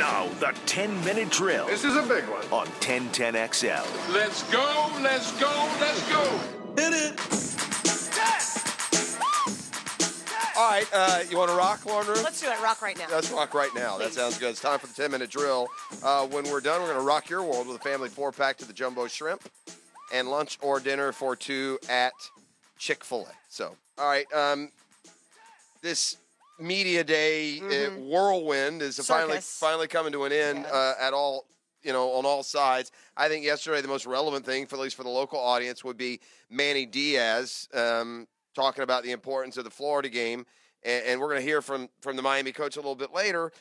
Now, the 10-minute drill. This is a big one. On 1010XL. Let's go, let's go, let's go. Hit it. All right, you want to rock, Lauren Ruth? Let's do it. Rock right now. Let's rock right now. Please. That sounds good. It's time for the 10-minute drill. When we're done, we're going to rock your world with a family 4-pack to the Jumbo Shrimp and lunch or dinner for 2 at Chick-fil-A. So, all right, this media day whirlwind is finally coming to an end at all, on all sides. I think yesterday the most relevant thing, at least for the local audience, would be Manny Diaz talking about the importance of the Florida game, and we're going to hear from the Miami coach a little bit later.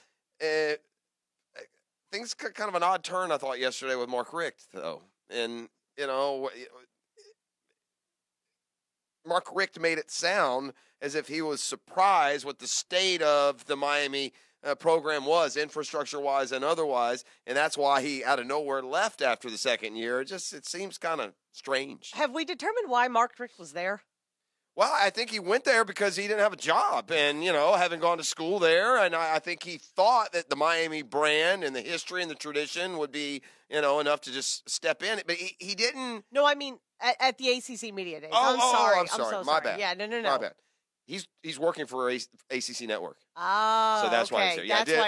Things kind of an odd turn, I thought, yesterday with Mark Richt, though. And, Mark Richt made it sound as if he was surprised what the state of the Miami program was, infrastructure-wise and otherwise, and that's why he, out of nowhere, left after the second year. It seems kind of strange. Have we determined why Mark Richt was there? Well, I think he went there because he didn't have a job and, having gone to school there. And I think he thought that the Miami brand and the history and the tradition would be, enough to just step in. But he didn't. No, I mean at the ACC Media Days. I'm sorry. I'm so My sorry. bad. Yeah, no. My bad. He's working for ACC Network. Oh, so that's why he's there. Yeah,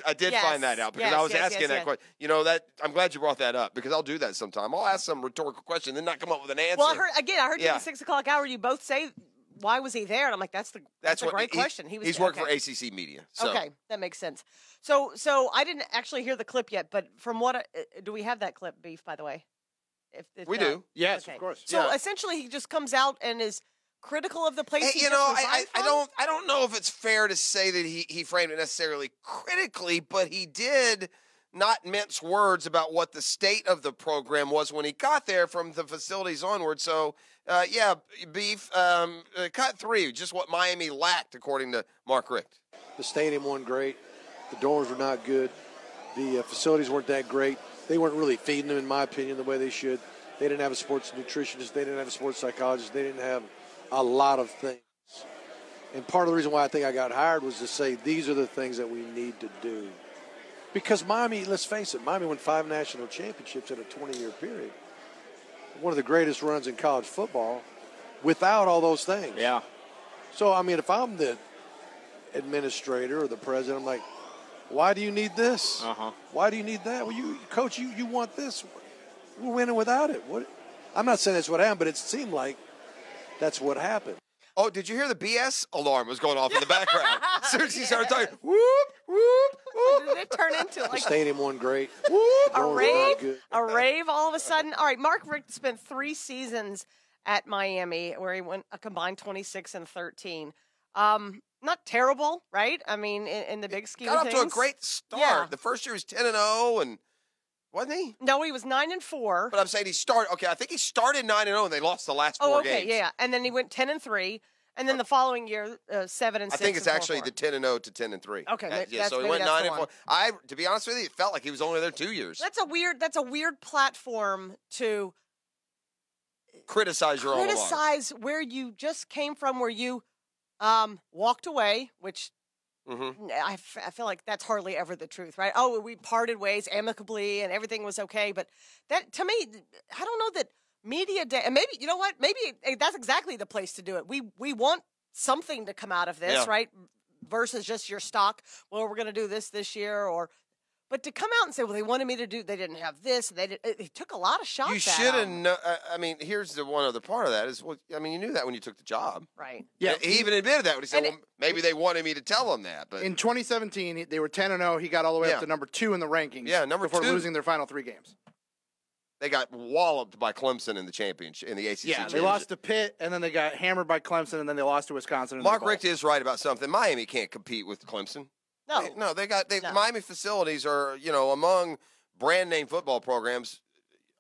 I did find that out because I was asking that question. I'm glad you brought that up because I'll do that sometime. I'll ask some rhetorical question, then not come up with an answer. Well, I heard you at the 6 o'clock hour. You both say, "Why was he there?" And I'm like, "That's a great question." He's working for ACC Media. So. Okay, that makes sense. So I didn't actually hear the clip yet, but from what do we have that clip, Beef? By the way, if we do, yes, of course. So essentially, he just comes out and is critical of the place. Hey, I don't know if it's fair to say that he framed it necessarily critically, but he did not mince words about what the state of the program was when he got there from the facilities onward. So, Beef, cut 3, just what Miami lacked, according to Mark Richt. The stadium wasn't great. The dorms were not good. The facilities weren't that great. They weren't really feeding them, in my opinion, the way they should. They didn't have a sports nutritionist. They didn't have a sports psychologist. They didn't have a lot of things. And part of the reason why I think I got hired was to say these are the things that we need to do. Because Miami, let's face it, Miami won 5 national championships in a 20-year period. One of the greatest runs in college football without all those things. Yeah. So, if I'm the administrator or the president, I'm like, why do you need this? Why do you need that? Well, Coach, you want this. We're winning without it. I'm not saying that's what happened, but it seemed like that's what happened. Oh, did you hear the BS alarm was going off in the background? As soon as he started talking, whoop, whoop, whoop. Did it turn into The stadium wasn't great. a rave? A rave all of a sudden? All right, Mark Richt spent 3 seasons at Miami where he went a combined 26-13. Not terrible, right? I mean, in the big scheme of things. Got off to a great start. Yeah. The first year was 10-0, and wasn't he? No, he was 9-4. But I'm saying he started. Okay, I think he started 9-0, and they lost the last 4 games. Yeah. And then he went 10-3, and then the following year 7-6. I think it's actually the 10-0 to 10-3. Okay, so he went 9-4. To be honest with you, it felt like he was only there 2 years. That's a weird platform to criticize where you just came from, where you walked away, which. I feel like that's hardly ever the truth, right? Oh, we parted ways amicably and everything was okay. But that, to me, I don't know that media day, and maybe, you know what? Maybe that's exactly the place to do it. We want something to come out of this, right? Versus just your stock. Well, we're going to do this year, but to come out and say, well, they wanted me to do, they didn't have this. It took a lot of shots. You should have known. Here's the one other part of that is, you knew that when you took the job. Right. Yeah. He even admitted that when he said, maybe they wanted me to tell them that. But in 2017, they were 10-0. He got all the way up to number 2 in the rankings. Yeah, number 2. Before losing their final 3 games. They got walloped by Clemson in the championship, in the ACC championship. They lost to Pitt, and then they got hammered by Clemson, and then they lost to Wisconsin. Mark Richt is right about something. Miami can't compete with Clemson. No, Miami facilities are, among brand name football programs,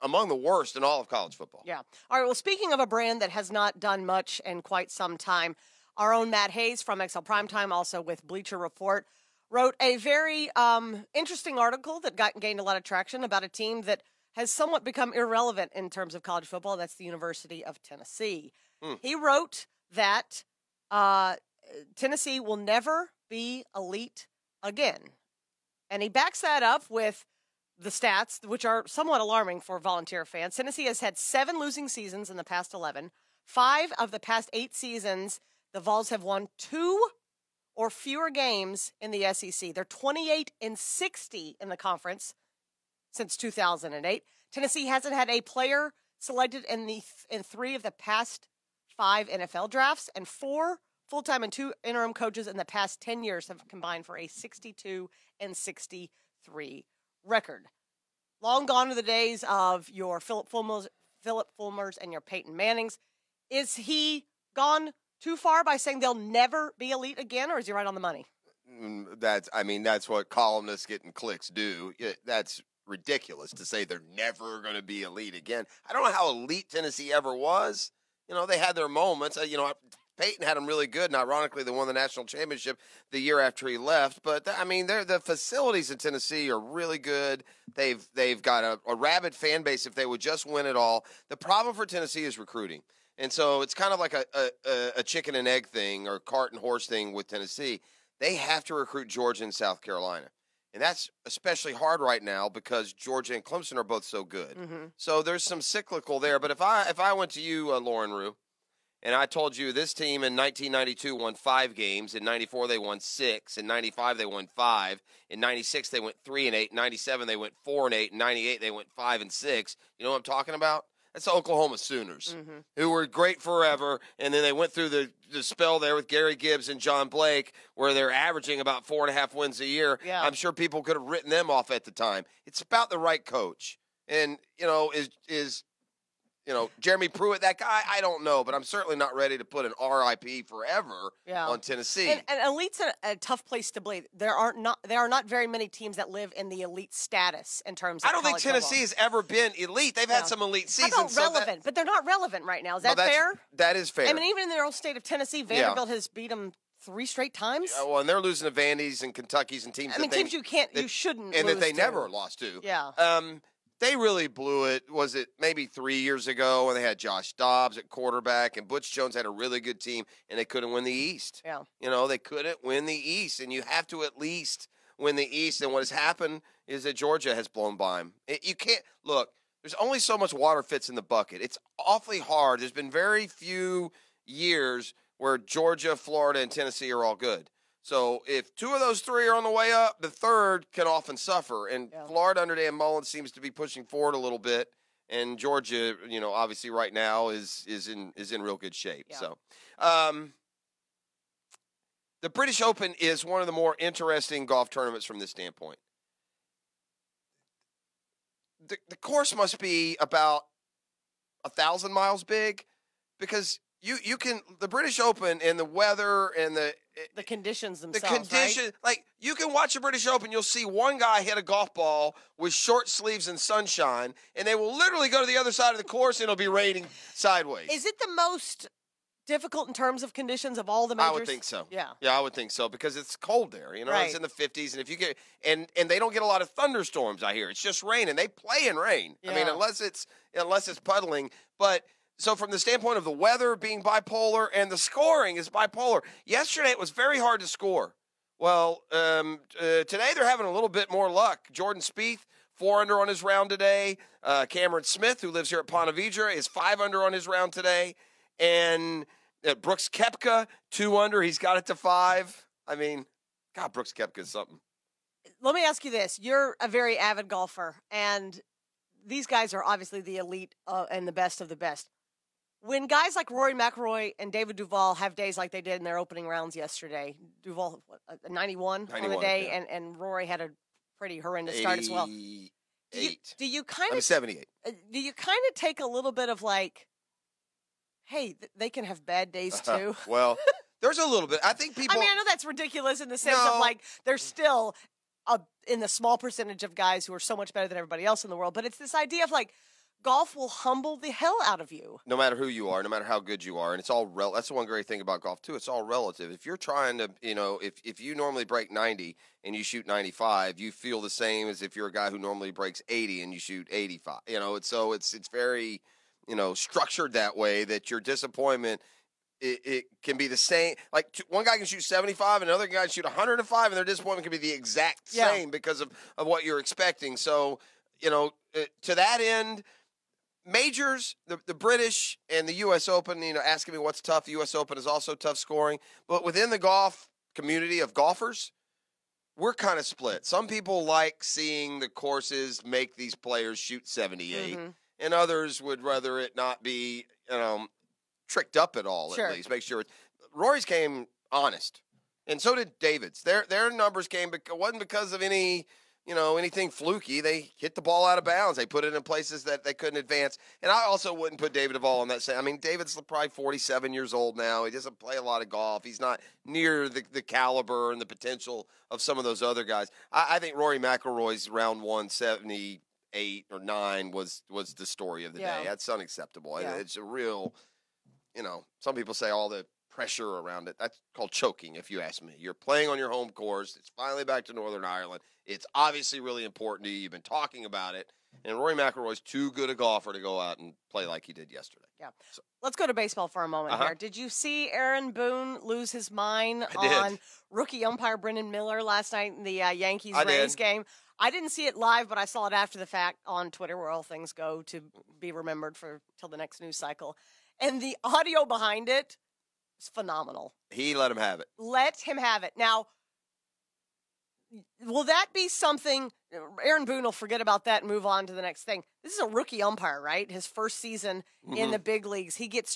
among the worst in all of college football. Yeah. All right, well, speaking of a brand that has not done much in quite some time, our own Matt Hayes from XL Primetime, also with Bleacher Report, wrote a very interesting article that gained a lot of traction about a team that has somewhat become irrelevant in terms of college football. That's the University of Tennessee. He wrote that Tennessee will never be elite again. And he backs that up with the stats, which are somewhat alarming for Volunteer fans. Tennessee has had 7 losing seasons in the past 11. 5 of the past 8 seasons, the Vols have won 2 or fewer games in the SEC. They're 28-60 in the conference since 2008. Tennessee hasn't had a player selected in 3 of the past 5 NFL drafts, and 4 full-time and 2 interim coaches in the past 10 years have combined for a 62-63 record. Long gone are the days of your Philip Fulmers and your Peyton Mannings. Is he gone too far by saying they'll never be elite again, or is he right on the money? That's what columnists getting clicks do. That's ridiculous to say they're never going to be elite again. I don't know how elite Tennessee ever was. They had their moments. Peyton had them really good, and ironically, they won the national championship the year after he left. But the facilities in Tennessee are really good. They've got a rabid fan base if they would just win it all. The problem for Tennessee is recruiting, and so it's kind of like a chicken and egg thing or cart and horse thing with Tennessee. They have to recruit Georgia and South Carolina, and that's especially hard right now because Georgia and Clemson are both so good. Mm-hmm. So there's some cyclical there. But if I went to you, Lauren Rue, and I told you this team in 1992 won 5 games. In 94, they won 6. In 95, they won 5. In 96, they went 3-8. In 97, they went 4-8. In 98, they went 5-6. You know what I'm talking about? That's the Oklahoma Sooners, who were great forever, and then they went through the spell there with Gary Gibbs and John Blake, where they're averaging about 4.5 wins a year. Yeah. I'm sure people could have written them off at the time. It's about the right coach. And, is Jeremy Pruitt, that guy, I don't know, but I'm certainly not ready to put an RIP forever on Tennessee. And elite's a tough place to be. There are not very many teams that live in the elite status in terms of I don't think Tennessee has ever been elite. They've had some elite seasons. How about relevant? But they're not relevant right now. Is that fair? That is fair. I mean, even in their own state of Tennessee, Vanderbilt has beat them 3 straight times. Well, and they're losing to Vandy's and Kentucky's and teams. Teams you shouldn't, and lose that they to. never lost to. Yeah. They really blew it. Was it maybe 3 years ago when they had Josh Dobbs at quarterback and Butch Jones had a really good team and they couldn't win the East? Yeah. They couldn't win the East, and you have to at least win the East. And what has happened is that Georgia has blown by them. You can't look. There's only so much water fits in the bucket. It's awfully hard. There's been very few years where Georgia, Florida, and Tennessee are all good. So if 2 of those 3 are on the way up, the third can often suffer. And Florida under Dan Mullen seems to be pushing forward a little bit. And Georgia, obviously right now is in real good shape. Yeah. So the British Open is one of the more interesting golf tournaments from this standpoint. The course must be about 1,000 miles big because you can the British Open and the weather and the conditions themselves. Right? Like you can watch a British Open, you'll see one guy hit a golf ball with short sleeves and sunshine, and they will literally go to the other side of the course and it'll be raining sideways. Is it the most difficult in terms of conditions of all the majors? I would think so. Yeah, I would think so because it's cold there. Right. It's in the 50s, and if you get and they don't get a lot of thunderstorms. I hear it's just rain, and they play in rain. Yeah. I mean, unless it's puddling, but. So from the standpoint of the weather being bipolar and the scoring is bipolar, yesterday it was very hard to score. Well, today they're having a little bit more luck. Jordan Spieth, 4 under on his round today. Cameron Smith, who lives here at Ponte Vedra, is 5 under on his round today. And Brooks Koepka, 2 under. He's got it to 5. I mean, God, Brooks Koepka is something. Let me ask you this. You're a very avid golfer, and these guys are obviously the elite and the best of the best. When guys like Rory McIlroy and David Duval have days like they did in their opening rounds yesterday, Duval, 91 on the day, yeah. and Rory had a pretty horrendous start as well. Do you kind of 78. Do you kind of take a little bit of like, hey, they can have bad days too? Well, there's a little bit. I think people. I know that's ridiculous in the sense of like they're still in the small percentage of guys who are so much better than everybody else in the world, but it's this idea of like. Golf will humble the hell out of you. No matter who you are, no matter how good you are. And it's all that's the one great thing about golf, too. It's all relative. If you're trying to, if you normally break 90 and you shoot 95, you feel the same as if you're a guy who normally breaks 80 and you shoot 85. It's very, structured that way that your disappointment it can be the same. Like one guy can shoot 75, and another guy can shoot 105, and their disappointment can be the exact same because of what you're expecting. So, to that end, majors, the British and the U.S. Open, asking me what's tough. The U.S. Open is also tough scoring. But within the golf community of golfers, we're kind of split. Some people like seeing the courses make these players shoot 78, and others would rather it not be, tricked up at all, at least. Make sure. Rory's came honest, and so did David's. Their numbers wasn't because of anything fluky. They hit the ball out of bounds. They put it in places that they couldn't advance. And I also wouldn't put David Duval on that same. I mean, David's probably 47 years old now. He doesn't play a lot of golf. He's not near the caliber and the potential of some of those other guys. I think Rory McIlroy's round 178 or 9 was the story of the day. That's unacceptable. Yeah. It's a real, some people say all the pressure around it. That's called choking, if you ask me. You're playing on your home course. It's finally back to Northern Ireland. It's obviously really important to you. You've been talking about it. And Rory McIlroy's too good a golfer to go out and play like he did yesterday. Yeah. So, let's go to baseball for a moment here. Did you see Aaron Boone lose his mind on rookie umpire Brendan Miller last night in the Yankees-Rays game? I didn't see it live, but I saw it after the fact on Twitter, where all things go to be remembered till the next news cycle. And the audio behind it is phenomenal. He let him have it. Let him have it. Now, will that be something Aaron Boone will forget about that and move on to the next thing? This is a rookie umpire, right? His first season in the big leagues. He gets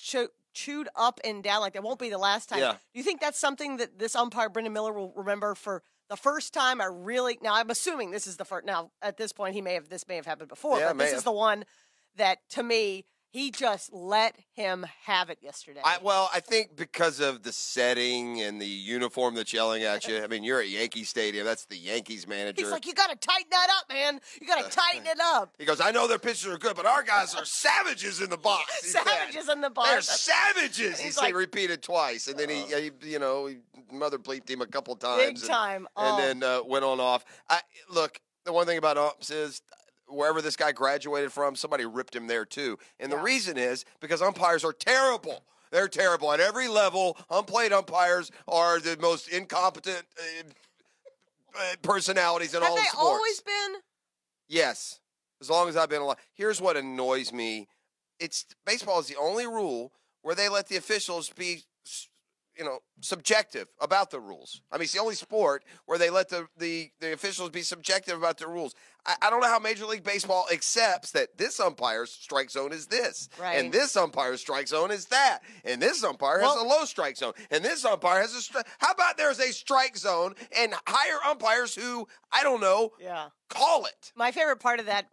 chewed up and down like that. Won't be the last time. Yeah. Do you think that's something that this umpire, Brendan Miller, will remember for the first time? Now, I'm assuming this is the first. Now, at this point, this may have happened before, but this is the one that, to me, he just let him have it yesterday. I think because of the setting and the uniform that's yelling at you. I mean, you're at Yankee Stadium. That's the Yankees manager. He's like, you got to tighten that up, man. You got to tighten it up. He goes, I know their pitchers are good, but our guys are savages in the box. Savages in the box. They're savages. He repeated twice, and then he mother bleeped him a couple times. Big time. And then went on off. Look, the one thing about umps is, wherever this guy graduated from, somebody ripped him there too. And the reason is because umpires are terrible. They're terrible at every level. Unplayed umpires are the most incompetent personalities in all of sports. Have they always been? Yes, as long as I've been alive. Here's what annoys me. Baseball is the only rule where they let the officials be subjective about the rules. I mean, it's the only sport where they let the officials be subjective about the rules. I don't know how Major League Baseball accepts that this umpire's strike zone is this, and this umpire's strike zone is that, and this umpire has a low strike zone, and this umpire has a strike. How about there's a strike zone and hire umpires who, I don't know, call it. My favorite part of that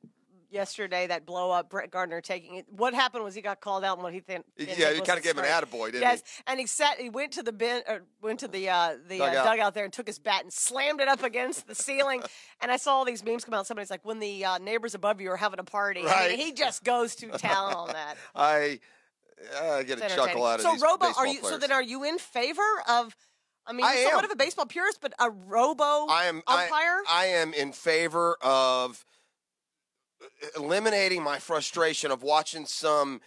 yesterday, that blow up, Brett Gardner taking it. What happened was he got called out, and what he think. Yeah, he kind of gave him an attaboy, didn't he? Yes, and he went to the dugout there and took his bat and slammed it up against the ceiling. And I saw all these memes come out. Somebody's like, when the neighbors above you are having a party. Right. I mean, he just goes to town on that. I get a chuckle out of these baseball players. So then, are you in favor of? I mean, you're somewhat of a baseball purist, but a umpire. I am in favor of eliminating my frustration of watching some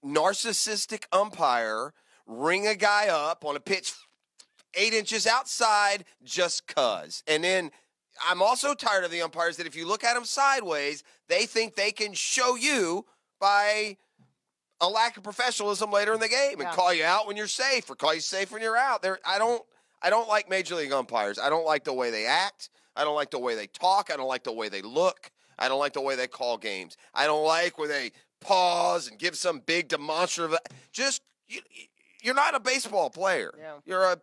narcissistic umpire ring a guy up on a pitch 8 inches outside just 'cause. And then I'm also tired of the umpires that if you look at them sideways, they think they can show you by a lack of professionalism later in the game and call you out when you're safe or call you safe when you're out. I don't like Major League umpires. I don't like the way they act. I don't like the way they talk. I don't like the way they look. I don't like the way they call games. I don't like where they pause and give some big demonstrative. You're not a baseball player. Yeah. You're a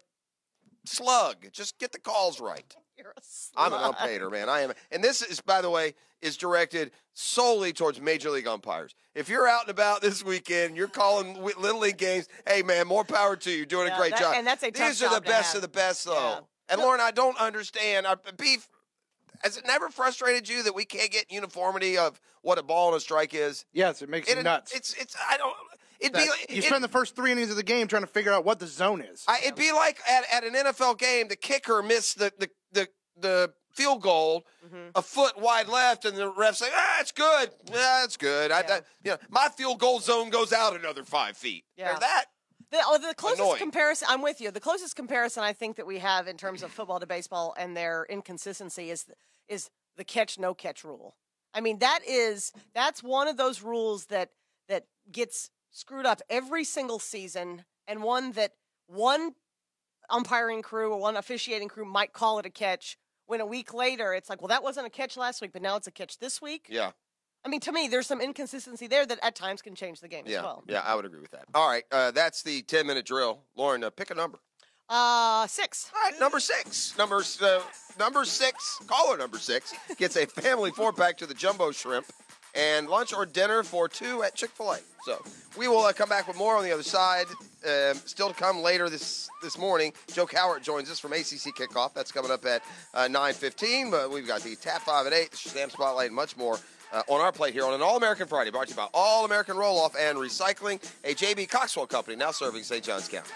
slug. Just get the calls right. You're a slug. I'm an umpire, man. I am. And this is, by the way, is directed solely towards Major League umpires. If you're out and about this weekend, you're calling Little League games, hey, man, more power to you. You're doing a great job. And that's a tough These are the best of the best, though. Yeah. And, Lauren, I don't understand. Has it never frustrated you that we can't get uniformity of what a ball and a strike is? Yes, it makes me nuts. You spend the first 3 innings of the game trying to figure out what the zone is. It'd be like at an NFL game, the kicker missed the field goal a foot wide left, and the ref say, it's good. Yeah, it's good. Yeah. My field goal zone goes out another 5 feet. Yeah. The closest comparison, I'm with you. The closest comparison I think that we have in terms of football to baseball and their inconsistency is the catch no catch rule. I mean, that's one of those rules that gets screwed up every single season, and one that one umpiring crew or one officiating crew might call it a catch when a week later it's like, well, that wasn't a catch last week, but now it's a catch this week. Yeah. I mean, to me, there's some inconsistency there that at times can change the game as well. Yeah, I would agree with that. All right, that's the 10-minute drill. Lauren, pick a number. 6. All right, number 6. Number 6, caller number 6, gets a family 4-pack to the Jumbo Shrimp and lunch or dinner for 2 at Chick-fil-A. So we will come back with more on the other side. Still to come later this morning, Joe Cowart joins us from ACC Kickoff. That's coming up at 9:15. But we've got the Tap 5 at 8, the Shazam Spotlight, and much more on our plate here on an All-American Friday, brought to you by All-American Roll-Off and Recycling, a J.B. Coxwell company now serving St. Johns County.